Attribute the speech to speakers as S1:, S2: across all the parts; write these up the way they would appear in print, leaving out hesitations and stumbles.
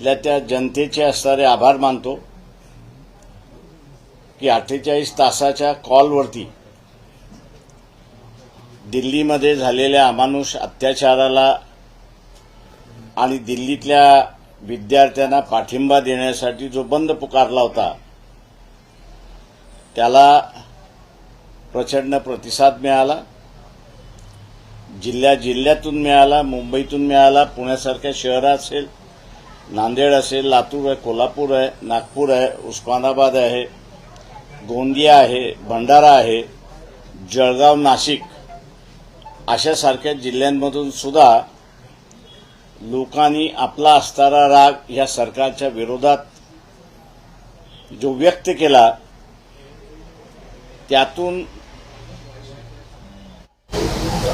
S1: तिथल्या त्या जनतेचे असणारे आभार मानतो की 48 तासाच्या कॉलवरती दिल्लीमध्ये झालेल्या अमानुष अत्याचाराला आणि दिल्लीतल्या विद्यार्थ्यांना पाठिंबा देण्यासाठी जो बंद पुकारला होता त्याला प्रचंड प्रतिसाद मिळाला. जिल्ह्यातून मिळाला, मुंबईतून मिळाला, पुण्यासारख्या शहरात असेल, नांदेड असेल, लातूर आहे, कोल्हापूर आहे, नागपूर आहे, उस्मानाबाद आहे, गोंदिया आहे, भंडारा आहे, जळगाव, नाशिक अशा सारख्या जिल्ह्यांमधून सुद्धा लोकांनी आपला असणारा राग या सरकारच्या विरोधात जो व्यक्त केला त्यातून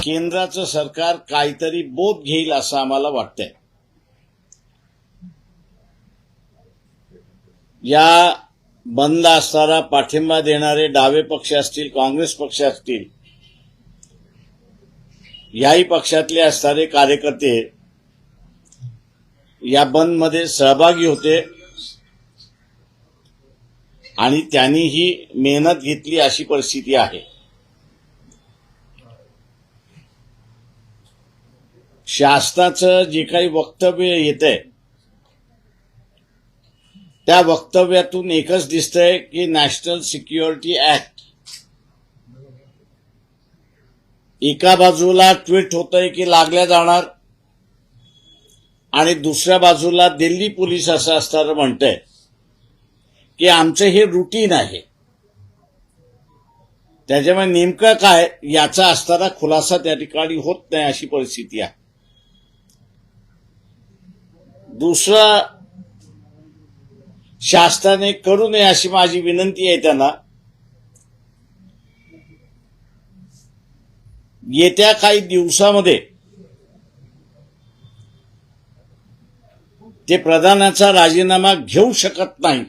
S1: केंद्राचं सरकार काहीतरी बोध घेईल असं आम्हाला वाटतंय. या बंद असणारा पाठिंबा देणारे डावे पक्ष असतील, काँग्रेस पक्ष असतील, याही पक्षातले असणारे कार्यकर्ते या बंदमध्ये सहभागी होते आणि त्यांनीही मेहनत घेतली अशी परिस्थिती आहे. शासनाचं जे काही वक्तव्य येतंय त्या वक्तव्यातून एकच दिसतंय की नॅशनल सिक्युरिटी ऍक्ट एका बाजूला ट्विट होतंय की लागल्या जाणार आणि दुसऱ्या बाजूला दिल्ली पोलीस असं असताना म्हणतंय की आमचं हे रुटीन आहे. त्याच्यामुळे नेमकं काय याचा असताना खुलासा त्या ठिकाणी होत नाही अशी परिस्थिती आहे. दुसरं शासनाने करू नये अशी माझी विनंती आहे त्यांना. येत्या काही दिवसामध्ये ते प्रधानाचा राजीनामा घेऊ शकत नाही.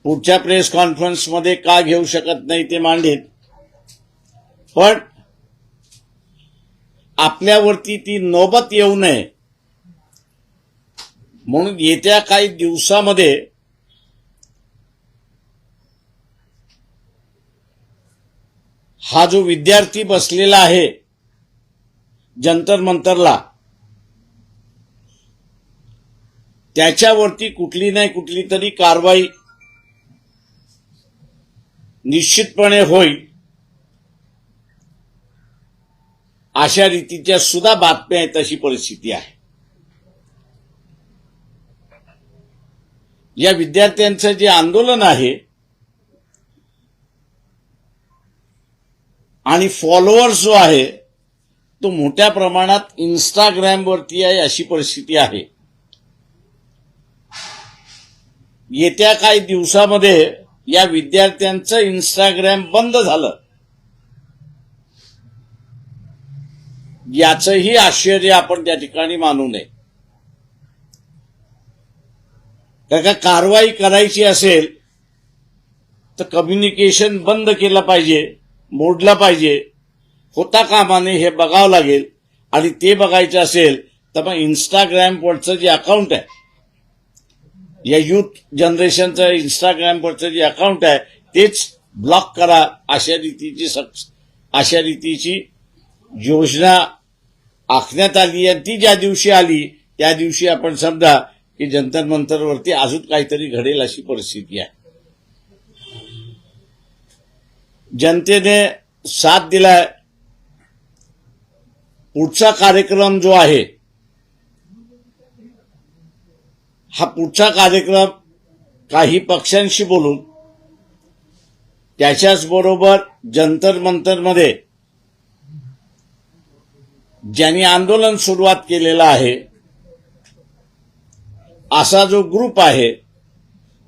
S1: पुढच्या प्रेस कॉन्फरन्समध्ये का घेऊ शकत नाही ते मांडेल, पण आपल्यावरती ती नौबत येऊ नये म्हणून येत्या काही दिवसामध्ये हा जो विद्यार्थी बसलेला आहे जंतर मंतरला त्याच्यावरती कुठली नाही कुठली तरी कारवाई निश्चितपणे होईल अशा रीतीच्या सुद्धा बातम्या आहेत. अशी परिस्थिती आहे. या विद्यार्थ्यांचं जे आंदोलन आहे आणि फॉलोअर्स जो आहे तो मोठ्या प्रमाणात इंस्टाग्रामवरती आहे अशी परिस्थिती आहे. येत्या काही दिवसामध्ये या विद्यार्थ्यांचं इंस्टाग्राम बंद झालं याचंही आश्चर्य आपण त्या ठिकाणी मानू नये. कारण का कारवाई करायची असेल तर कम्युनिकेशन बंद केलं पाहिजे, मोडलं पाहिजे, होता कामा नये हे बघावं लागेल. आणि ते बघायचं असेल तर मग इंस्टाग्रामवरचं जे अकाउंट आहे या युथ जनरेशनचं इंस्टाग्रामवरचं जे अकाउंट आहे तेच ब्लॉक करा अशा रीतीची योजना आखण्यात आली. आणि ती ज्या दिवशी आली त्या दिवशी आपण समजा की जंतर मंतरवरती अजून काहीतरी घडेल अशी परिस्थिती आहे. जनतेने साथ दिलाय. पुढचा कार्यक्रम जो आहे हा पुढचा कार्यक्रम काही पक्षांशी बोलून त्याच्याच बरोबर जंतर मंतरमध्ये ज्यांनी आंदोलन सुरुवात केलेलं आहे असा जो ग्रुप आहे,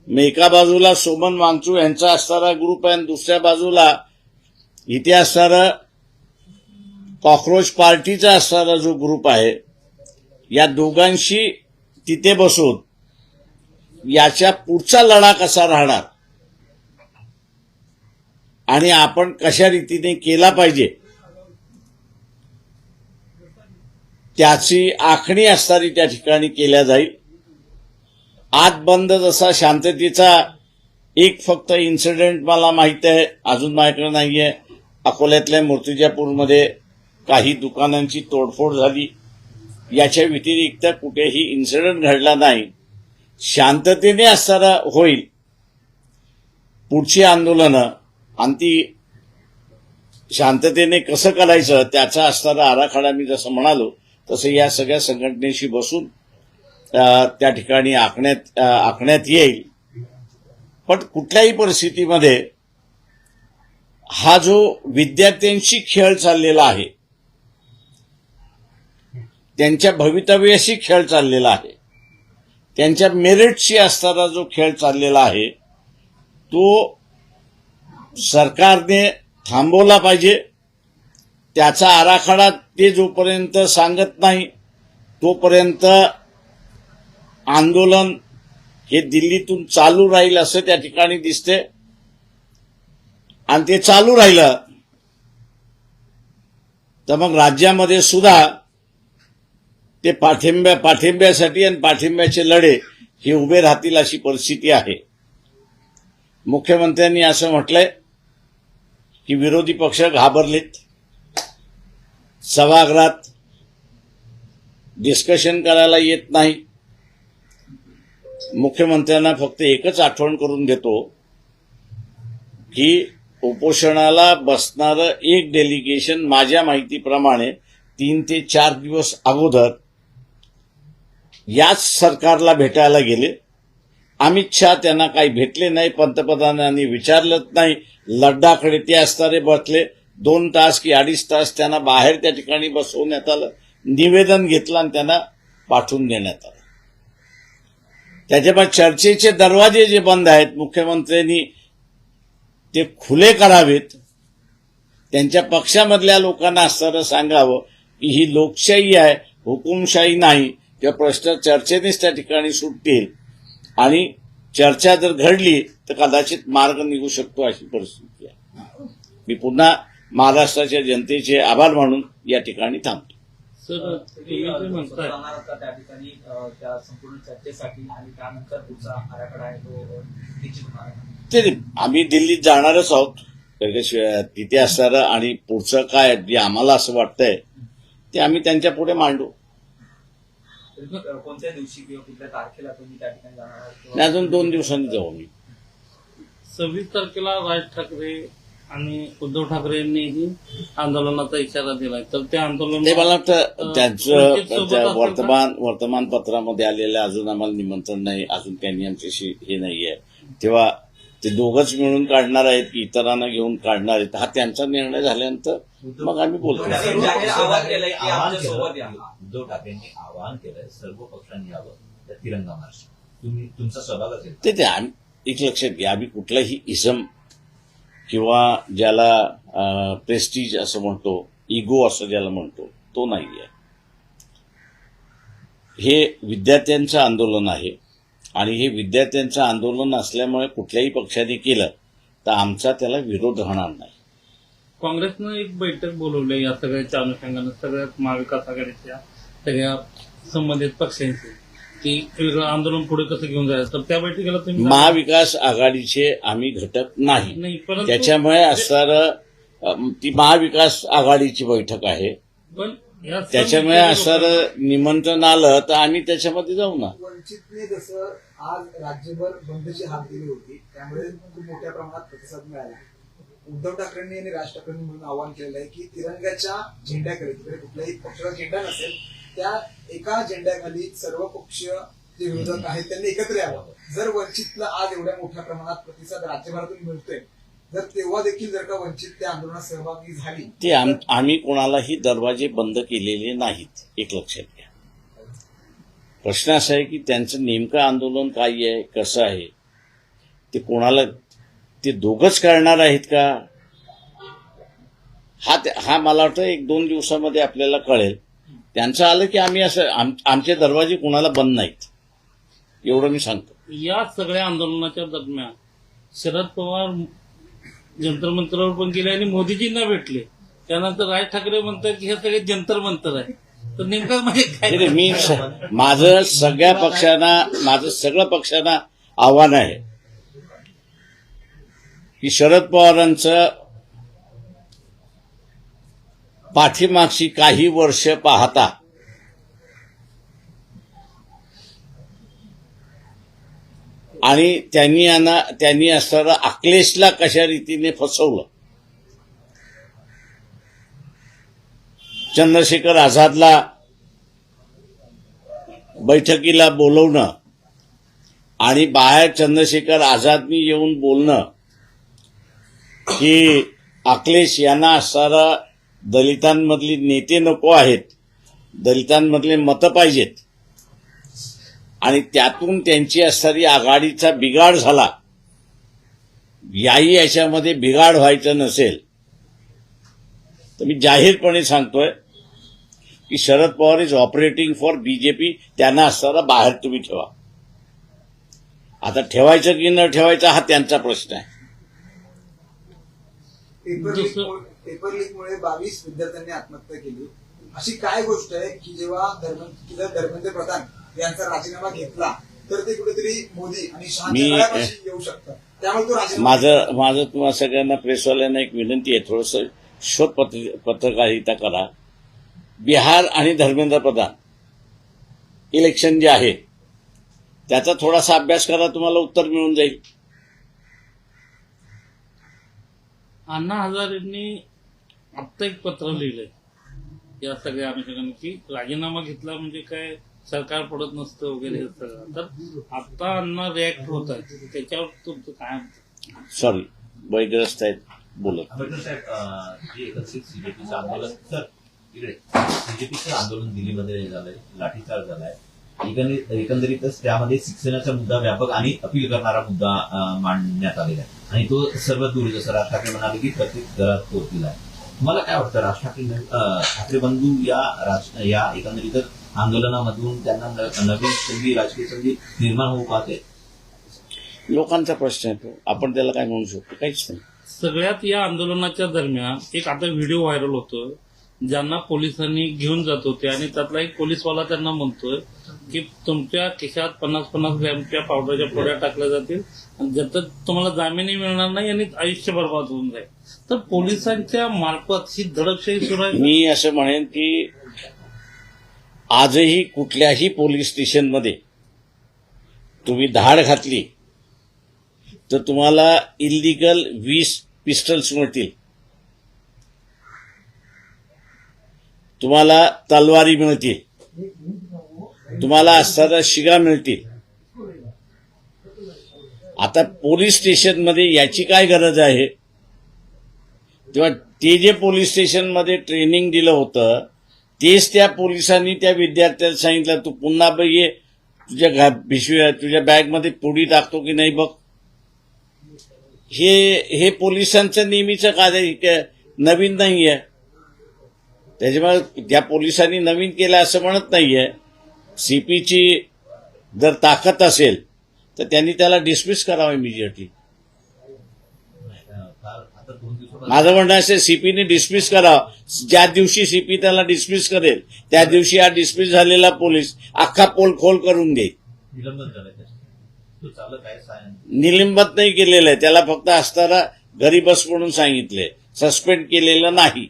S1: एका बाजूला सोमन वांगचूक यांचा असणारा ग्रुप आहे आणि दुसऱ्या बाजूला इथे असणारा कॉकरोच पार्टीचा असणारा जो ग्रुप आहे, या दोघांशी तिथे बसून याच्या पुढचा लढा कसा राहणार आणि आपण कशा रीतीने केला पाहिजे त्याची आखणी असणारी त्या ठिकाणी केल्या जाईल. आत बंद जसा शांततेचा एक फक्त इन्सिडेंट मला माहित आहे, अजून माझ्याकडे नाहीये. अकोल्यातल्या मूर्तिजापूरमध्ये काही दुकानांची तोडफोड झाली. याच्या व्यतिरिक्त कुठेही इन्सिडेंट घडला नाही. शांततेने असणारा होईल. पुढची आंदोलनं आणि ती शांततेने कसं करायचं त्याचा असणारा आराखडा मी जसं म्हणालो तसं या सगळ्या संघटनेशी बसून त्या ठिकाणी आखण्यात येईल. पण कुठल्याही परिस्थितीमध्ये हा जो विद्यार्थ्यांशी खेळ चाललेला आहे, त्यांच्या भवितव्याशी खेळ चाललेला आहे, त्यांच्या मेरिटशी असणारा जो खेळ चाललेला आहे तो सरकारने थांबवला पाहिजे. त्याचा आराखडा ते जोपर्यंत सांगत नाही तोपर्यंत आंदोलन हे दिल्लीतून चालू राहील असं त्या ठिकाणी दिसते. आणि ते चालू राहिलं तर मग राज्यामध्ये सुद्धा ते पाठिंब्यासाठी आणि पाठिंब्याचे लढे हे उभे राहतील अशी परिस्थिती आहे. मुख्यमंत्र्यांनी असं म्हटलंय की विरोधी पक्ष घाबरलेत. सभागृहात डिस्कशन करायला येत नाही. मुख्यमंत्र्यांना फक्त एकच आठवण करून देतो की उपोषणाला बसणारं एक डेलिगेशन माझ्या माहितीप्रमाणे 3 ते 4 दिवस अगोदर याच सरकारला भेटायला गेले. अमित शहा त्यांना काही भेटले नाही, पंतप्रधानांनी विचारलंच नाही. लड्डाकडे ते असणारे बसले. 2 तास की 2.5 तास त्यांना बाहेर त्या ठिकाणी बसवण्यात आलं. निवेदन घेतलं आणि त्यांना पाठवून देण्यात आलं. त्याच्यामुळे चर्चेचे दरवाजे जे बंद आहेत मुख्यमंत्र्यांनी ते खुले करावेत. त्यांच्या पक्षामधल्या लोकांना असणारं सांगावं की ही लोकशाही आहे, हुकुमशाही नाही. किंवा प्रश्न चर्चेनेच त्या ठिकाणी सुटतील आणि चर्चा जर घडली तर कदाचित मार्ग निघू शकतो अशी परिस्थिती आहे. मी पुन्हा महाराष्ट्राच्या जनतेचे आभार मानून या ठिकाणी थांबतो.
S2: सर, म्हणताय
S3: त्या ठिकाणी त्या संपूर्ण चर्चेसाठी आणि त्यानंतर पुढचा आराखडा आहे तो निश्चित होणार आहे.
S1: ते आम्ही दिल्लीत जाणारच आहोत. तिथे असणारं आणि पुढचं काय जे आम्हाला असं वाटतंय ते आम्ही त्यांच्या पुढे मांडू.
S3: कोणत्या दिवशी किंवा कुठल्या तारखेला तुम्ही त्या ठिकाणी जाणार आहात?
S1: अजून 2 दिवसांनी जाऊ आम्ही.
S2: 26 तारखेला राज ठाकरे आणि उद्धव ठाकरे यांनीही आंदोलनाचा इशारा दिलाय. तर त्या आंदोलन
S1: ते मला वाटतं त्यांचं वर्तमानपत्रामध्ये आलेलं अजून आम्हाला निमंत्रण नाही. अजून त्यांनी आमच्याशी हे नाहीये. तेव्हा ते दोघंच मिळून काढणार आहेत की इतरांना घेऊन काढणार आहेत हा त्यांचा निर्णय झाल्यानंतर मग आम्ही बोलतो.
S4: उद्धव ठाकरेंनी आवाहन केलंय सर्व पक्षांनी यावं त्या तिरंगा मार्च. तुमचा सहभाग असेल
S1: ते एक लक्षात घ्या, आम्ही कुठलाही इझम किंवा ज्याला प्रेस्टीज असं म्हणतो, इगो असं ज्याला म्हणतो, तो नाही आहे. हे विद्यार्थ्यांचं आंदोलन आहे आणि हे विद्यार्थ्यांचं आंदोलन असल्यामुळे कुठल्याही पक्षाने केलं तर आमचा त्याला विरोध राहणार नाही.
S2: काँग्रेसनं एक बैठक बोलवली या सगळ्याच्या अनुषंगानं, सगळ्यात महाविकास आघाडीच्या सगळ्या संबंधित पक्षांची, की वेगळं आंदोलन पुढे कसं घेऊन जायचं. तर त्या बैठकीला तुम्ही
S1: महाविकास आघाडीचे आम्ही घटक नाही.
S2: परंतु
S1: त्याच्यामुळे असणारं ती महाविकास आघाडीची बैठक आहे.
S2: पण
S1: त्याच्यामुळे असणारं निमंत्रण आलं तर आम्ही त्याच्यामध्ये जाऊ ना.
S5: वंचितने जसं आज राज्यभर बंदची हाक दिली होती त्यामुळे खूप मोठ्या प्रमाणात प्रतिसाद मिळाला. उद्धव ठाकरेंनी आणि राज ठाकरेंनी म्हणून आवाहन केलेलं आहे की तिरंग्याच्या झेंड्याकडे, तिकडे कुठल्याही पक्षाचा झेंडा नसेल, त्या एका झेंड्याखाली सर्व पक्षीय जे विरोधक आहेत त्यांनी एकत्र यावं. जर वंचितला आज एवढ्या मोठ्या प्रमाणात प्रतिसाद राज्यभरातून मिळतोय जर तेव्हा देखील जर का वंचित त्या आंदोलनात सहभागी झाली
S1: ते आम्ही कोणालाही दरवाजे बंद केलेले नाहीत. एक लक्षात घ्या. प्रश्न असा आहे की त्यांचं नेमकं आंदोलन काय आहे, कसं आहे, ते कोणाला ते दोघंच करणार आहेत का हा मला वाटतं 1-2 दिवसामध्ये आपल्याला कळेल. त्यांचं आलं की आम्ही असं आमचे दरवाजे कोणाला बंद नाहीत एवढं मी सांगतो.
S2: या सगळ्या आंदोलनाच्या दरम्यान शरद पवार जंतर मंतरावर पण गेले आणि मोदीजींना भेटले. त्यानंतर राज ठाकरे म्हणतात की हे सगळे जंतर मंतर आहे. तर नेमकं म्हणजे
S1: नाही,
S2: काय
S1: माझं सगळ्या पक्षांना आव्हान आहे की शरद पवारांचं पाठीमागची काही वर्ष पाहता आणि त्यांनी असणारं अखिलेशला कशा रीतीने फसवलं, चंद्रशेखर आझादला बैठकीला बोलवणं आणि बाहेर चंद्रशेखर आझादनी येऊन बोलणं की अखिलेश यांना असणारा दलितांमधली नेते नको आहेत, दलितांमधले मतं पाहिजेत आणि त्यातून त्यांची असणारी आघाडीचा बिघाड झाला, याच्यामध्ये बिघाड व्हायचं नसेल तर मी जाहीरपणे सांगतोय की Sharad Pawar is operating for BJP. त्यांना असणारा बाहेर तुम्ही ठेवा. आता ठेवायचं की न ठेवायचं हा त्यांचा प्रश्न आहे.
S5: पेपर लीकमुळे 22 विद्यार्थ्यांनी आत्महत्या केली. अशी काय गोष्ट आहे की जेव्हा धर्मेंद्र प्रधान यांचा राजीनामा घेतला तर ते कुठेतरी मोदी आणि शहाच्या गळ्यापाशी येऊ शकतात, त्यामुळे तो राजीनामा
S1: माझं तुम्हाला सगळ्यांना प्रेसवाल्यांना एक विनंती आहे, थोडंसं शोध पत्रकारिता करा. बिहार आणि धर्मेंद्र प्रधान इलेक्शन जे आहे त्याचा थोडासा अभ्यास करा, तुम्हाला उत्तर मिळून जाईल.
S2: अण्णा हजारेंनी आत्ता एक पत्र लिहिलंय या सगळ्या अनुषंगाने की राजीनामा घेतला म्हणजे काय सरकार पडत नसतं वगैरे हे सगळं. तर आता अण्णा रिॲक्ट होत आहेत, त्याच्यावर तुमचं काय म्हणतं?
S1: सॉरी, वैग्रस्त आहेत बोलत.
S4: आंबेडकर साहेब, जे एकत्रित सीजेपीचं आंदोलन, तर इकडे सीजेपीचं आंदोलन दिल्लीमध्ये झालंय, लाठीचार्ज झालाय, एकंदरीतच त्यामध्ये शिक्षणाचा मुद्दा व्यापक आणि अपील करणारा मुद्दा मांडण्यात आलेला आहे आणि तो सर्व दूर, जसं राज ठाकरे म्हणाले की प्रत्येक घरात पोहोचलेला आहे. मला काय वाटतं, राज ठाकरे बंधू या एकंदरीतच आंदोलनामधून त्यांना नवीन संधी, राजकीय संधी निर्माण होऊ पाहते?
S1: लोकांचा प्रश्न आहे तो, आपण त्याला काय म्हणू शकतो? काहीच नाही.
S2: सगळ्यात या आंदोलनाच्या दरम्यान एक आता व्हिडिओ व्हायरल होतो, ज्यांना पोलिसांनी घेऊन जात होते आणि त्यातला एक पोलीसवाला त्यांना म्हणतोय की तुमच्या खिशात 50-50 ग्रॅमच्या पावडरच्या पुड्या टाकल्या जातील आणि ज्याचं तुम्हाला जामीनही मिळणार नाही आणि आयुष्य बर्बाद होऊन जाईल. तर पोलिसांच्या मार्फत ही दडपशाही सुरू आहे.
S1: मी असं म्हणेन की आजही कुठल्याही पोलीस स्टेशनमध्ये तुम्ही धाड घातली तर तुम्हाला इलिगल 20 पिस्टल्स मिळतील, तुम्हाला तलवारी मिळतील, तुम्हाला असणारा शिगा मिळतील. आता पोलीस स्टेशनमध्ये याची काय गरज आहे? तेव्हा ते जे पोलीस स्टेशनमध्ये ट्रेनिंग दिलं होतं तेच त्या पोलिसांनी त्या विद्यार्थ्याला सांगितलं, तू पुन्हा ये, तुझ्या बॅगमध्ये पुडी टाकतो की नाही बघ. हे पोलिसांचं नेहमीचं कार्य, नवीन नाहीये. त्याच्यामुळे त्या पोलिसांनी नवीन केलं असं म्हणत नाहीये. सीपीची जर ताकद असेल तर त्यांनी त्याला डिसमिस करावं इमिजिएटली. माझं म्हणणं असेल सीपीने डिसमिस करावं. ज्या दिवशी सीपी त्याला डिसमिस करेल त्या दिवशी हा डिसमिस झालेला पोलीस अख्खा पोल खोल करून देईल. निलंबित नाही केलेलं आहे, त्याला फक्त असताना घरी बस म्हणून सांगितले, सस्पेंड केलेलं नाही.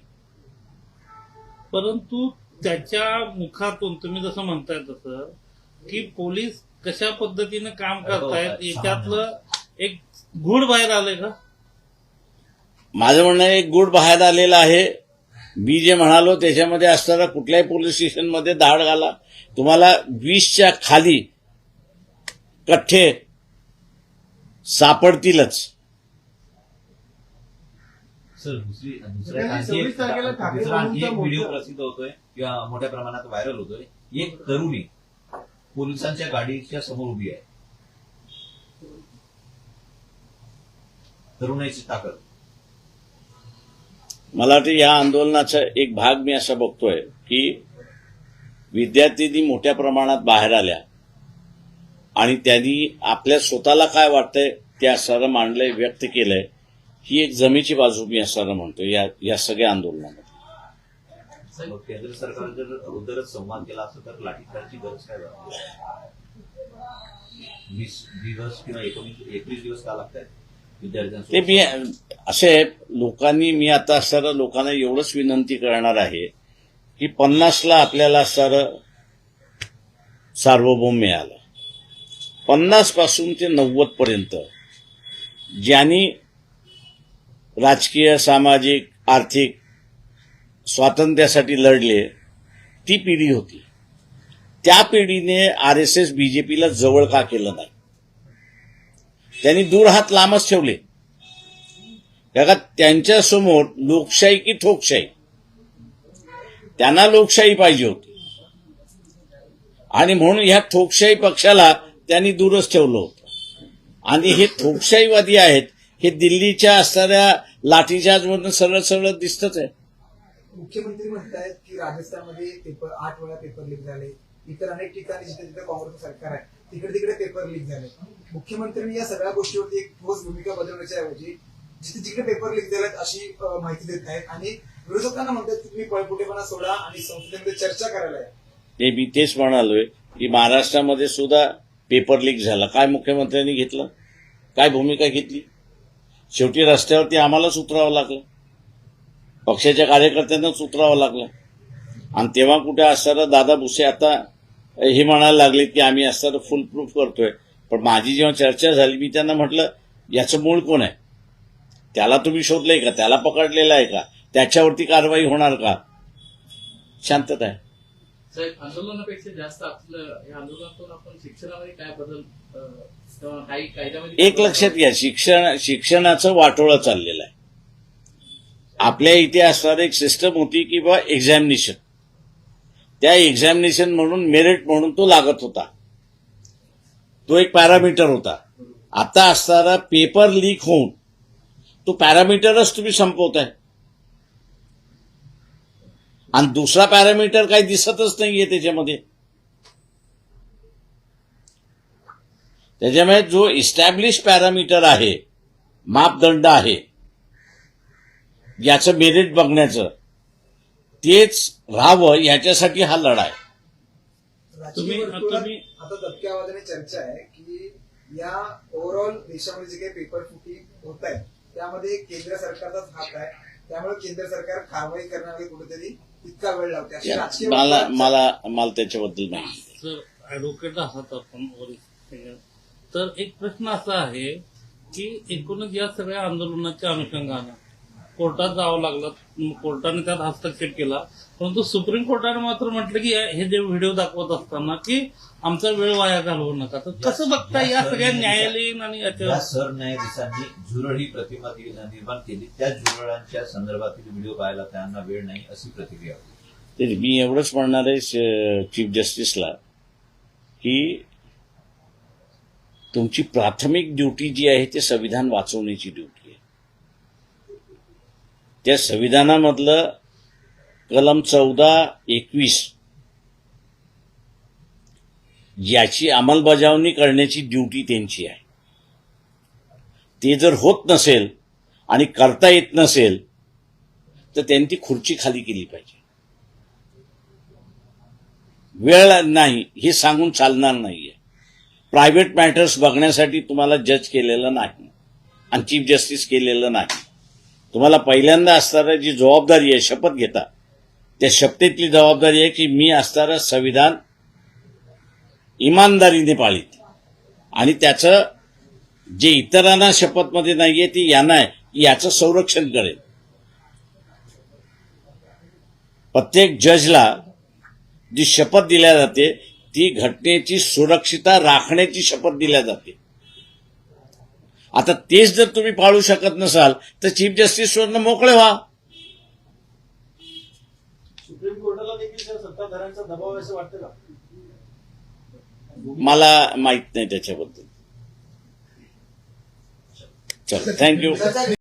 S2: परंतु त्याच्या मुखातून तुम्ही जसं म्हणताय तसं की पोलीस कशा पद्धतीने काम करतायत याच्यातलं एक गूढ बाहेर आलंय का?
S1: माझं म्हणणं एक गुढ बाहेर आलेला आहे. मी जे म्हणालो त्याच्यामध्ये असताना कुठल्याही पोलीस स्टेशनमध्ये धाड घाला, तुम्हाला 20च्या खाली कठ्ठे सापडतीलच.
S4: सर, दुसऱ्या आणखी एक व्हिडिओ प्रसिद्ध होतोय किंवा मोठ्या प्रमाणात व्हायरल होतोय. एक तरुणी पोलिसांच्या गाडीच्या समोर उभी आहे. तरुणाची ताकद.
S1: मला वाटतं या आंदोलनाचा एक भाग मी असा बघतोय की विद्यार्थ्यांनी मोठ्या प्रमाणात बाहेर आल्या आणि त्यांनी आपल्या स्वतःला काय वाटतंय ते असणारं मांडलंय, व्यक्त केलंय. ही एक जमेची बाजू मी असणारं म्हणतो या सगळ्या आंदोलनामध्ये.
S4: मग केंद्र सरकारने जर अगोदरच संवाद केला असता तर लाठीचार्जची गरज काय झाली? 20 दिवस किंवा 21 दिवस का लागत आहेत
S1: ते
S4: विद्यार्थ्यांसोबत?
S1: मी असे लोकांनी, मी आता असताना लोकांना एवढंच विनंती करणार आहे की 50ला आपल्याला असणारं सार्वभौम मिळालं. 50 पासून ते 90 पर्यंत ज्यांनी राजकीय, सामाजिक, आर्थिक स्वातंत्र्यासाठी लढले ती पिढी होती. त्या पिढीने RSS BJPला जवळ का केलं नाही? त्यांनी दूर हात लांबच ठेवले. का त्यांच्यासमोर लोकशाही की ठोकशाही? त्यांना लोकशाही पाहिजे होती आणि म्हणून ह्या ठोकशाही पक्षाला त्यांनी दूरच ठेवलं होतं. आणि हे ठोकशाहीवादी आहेत हे दिल्लीच्या असणाऱ्या लाठीचार्जमधून सरळ सरळ दिसतच आहे.
S5: मुख्यमंत्री म्हणतायत की राजस्थानमध्ये 8 वेळा पेपर लीक झाले, इतर अनेक ठिकाणी जिथे जिथे काँग्रेस सरकार आहे तिकडे तिकडे पेपर लीक झाले. मुख्यमंत्र्यांनी या सगळ्या गोष्टीवरती एक ठोस भूमिका बजावण्याच्या ऐवजी जिथे जिकडे पेपर लीक झालेत अशी माहिती देत आहेत आणि विरोधकांना म्हणतात की तुम्ही पळपुटेपणा सोडा आणि संसदेमध्ये चर्चा करायला आहे.
S1: ते मी तेच म्हणालोय की महाराष्ट्रामध्ये सुद्धा पेपर लीक झाला. काय मुख्यमंत्र्यांनी घेतलं? काय भूमिका घेतली? शेवटी रस्त्यावरती आम्हालाच उतरावं लागलं, पक्षाच्या कार्यकर्त्यांनाच उतरावं लागलं. आणि तेव्हा कुठे असताना दादा भुसे आता हे म्हणायला लागले की आम्ही असताना फुल प्रूफ करतोय. पण माझी जेव्हा चर्चा झाली मी त्यांना म्हटलं याचं मूळ कोण आहे? त्याला तुम्ही शोधलंय का? त्याला पकडलेलं आहे का? त्याच्यावरती कारवाई होणार का? शांतता आहे.
S6: साहेब, आंदोलनापेक्षा जास्त आपलं या आंदोलनातून आपण शिक्षणामध्ये काय बदल किंवा काही कायद्यामध्ये
S1: एक लक्षात घ्या, शिक्षणाचं वाटोळं चाललेलं आहे. आपल्या इथे असणारी एक सिस्टम होती की बा एक्झामिनेशन, त्या एक्झामिनेशन म्हणून मेरिट म्हणून तो लागत होता, तो एक पॅरामीटर होता. आता असणारा पेपर लीक होऊन तो पॅरामीटरच तुम्ही संपवताय आणि दुसरा पॅरामीटर काही दिसतच नाहीये त्याच्यामध्ये. त्याच्यामुळे जो इस्टॅब्लिश पॅरामीटर आहे, मापदंड आहे याचं मेरिट बघण्याचं, तेच राहावं याच्यासाठी हा लढा आहे.
S5: राजकीय वर्तुळात आता दबक्या आवाजाने चर्चा आहे की या ओव्हरऑल देशामध्ये जे काही पेपर फुटी होत आहे त्यामध्ये केंद्र सरकारचाच हात आहे, त्यामुळे केंद्र सरकार कारवाई करण्यामध्ये कुठेतरी इतका वेळ लावते अशी राजकीय
S1: मला त्याच्याबद्दल माहिती.
S2: सर, ऍडव्होकेट आहात आपण वरिष्ठ. तर एक प्रश्न असा आहे की एकूणच या सगळ्या आंदोलनाच्या अनुषंगानं कोर्टात जावं लागलं, कोर्टाने त्यात हस्तक्षेप केला, परंतु सुप्रीम कोर्टाने मात्र म्हटलं की हे जे व्हिडिओ दाखवत असताना की आमचा वेळ वाया घालवू नका. तर कसं बघता या सगळ्या न्यायालयीन आणि
S4: या
S2: याच्या
S4: सरन्यायाधीशांनी झुरळ ही प्रतिमा निर्माण केली, त्या झुरळांच्या संदर्भातील व्हिडिओ पाहायला त्यांना वेळ नाही अशी प्रतिक्रिया होती.
S1: तरी मी एवढंच म्हणणार आहे चीफ जस्टिसला की तुमची प्राथमिक ड्युटी जी आहे ते संविधान वाचवण्याची ड्युटी आहे. त्या संविधानामधलं कलम 14-21 याची अंमलबजावणी करण्याची ड्युटी त्यांची आहे. ते जर होत नसेल आणि करता येत नसेल तर त्यांनी ती खुर्ची खाली केली पाहिजे. वेळ नाही हे सांगून चालणार नाहीये. प्रायव्हेट मॅटर्स बघण्यासाठी तुम्हाला जज केलेलं नाही आणि चीफ जस्टिस केलेलं नाही. तुम्हाला पहिल्यांदा असणारी जी जबाबदारी आहे, शपथ घेता, त्या शपथेतली जबाबदारी आहे की मी असणारं संविधान इमानदारीने पाळीत आणि त्याचं जे इतरांना शपथमध्ये नाहीये ती यांना आहे याचं संरक्षण करेल. प्रत्येक जजला जी शपथ दिल्या जाते ती घटनेची सुरक्षितता राखण्याची शपथ दिल्या जाते. आता तेच जर तुम्ही पाळू शकत नसाल तर चीफ जस्टिसवरनं मोकळे व्हा.
S7: सुप्रीम कोर्टाला देखील त्या सत्ताधाऱ्यांचा दबाव आहे असं वाटतं का?
S1: मला माहित नाही त्याच्याबद्दल. चलो, थँक्यू.